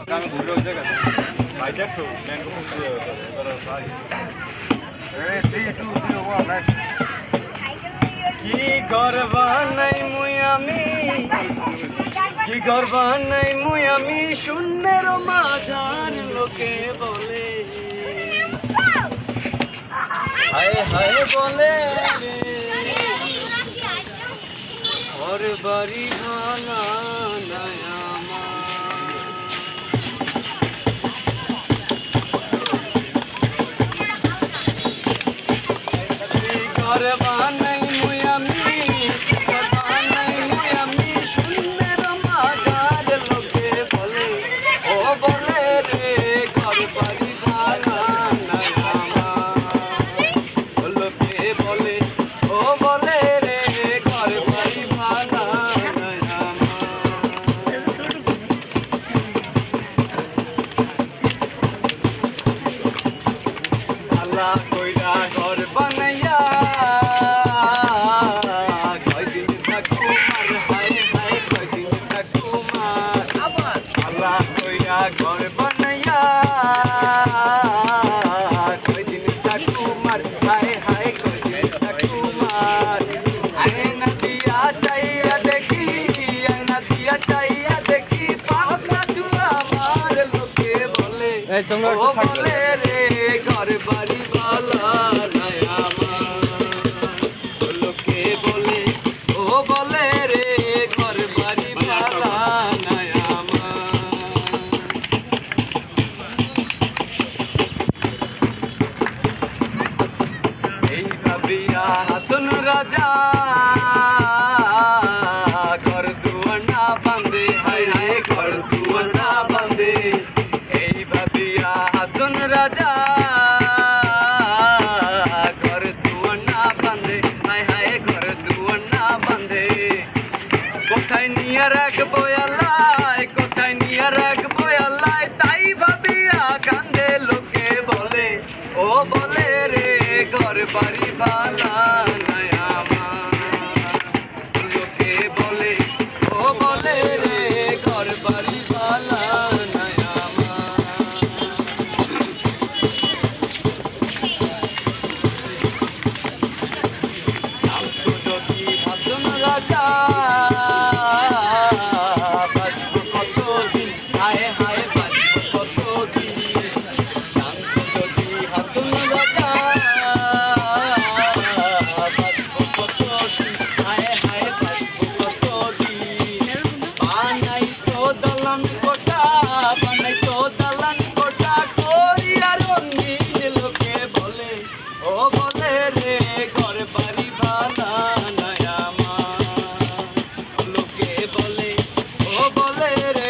আমি ঘুরে ওই জায়গা ভাই দেখছো ম্যাঙ্গো কি করবা নাই মুই আমি কি করবা নাই মুই আমি শূন্যের মাঝার লোকে বলে হায় হায় বলে ঘর বাড়ি ভাঙা নাই ঘর বানাই মুই আমি ঘর বানাই মুই আমি শূন্যের মাঝার লোকে বলে ও বলে রে ঘর বাড়ি ভাঙা নাই আমার লোকে বলে ও বলে রে ঘর বাড়ি ভাঙা নাই আমার আল্লাহ কইরা ঘর বানাইয়া ঘর বানাইয়া কয়দিন ঠাকুমার হায় হায় কয়দিন ঠাকুমার আয়না দিয়া চাইয়া দেখি আয়না দিয়া চাইয়া দেখি পাখা চুলা আমার লোকে বলে ও বলে রে ঘর বাড়ি ভালা নাই আমার লোকে বলে ও বলে রে ঘর বাড়ি ভালা নাই হাসন রাজা ঘর দুয়ানা বাঁধে হায় হায় ঘর দুয়ানা বাঁধে এই ভাবিয়া হাসন রাজা ঘর দুয়ানা বাঁধে হায় হায় ঘর দুয়ানা বাঁধে কোথায় নিয়ে রাখবো আল্লাহ কোথায় নিয়ে রাখবো আল্লাহ তাই ভাবিয়া কান্দে লোকে বলে ও বলে রে ঘর বাড়ি ভালা নাই আমার লোকে বলে ও বলে রে ঘর বাড়ি ভালা নাই আমার যদি ভাষণ রাজা বাঁচব কতদিন হায় হায় বাঁচব কতদিন যদি ভাষণ রাজা বানাই তো দালান কোটা করিয়া রঙিন লোকে বলে ও বলে রে ঘর বাড়ি ভালা নাই আমার লোকে বলে ও বলে রে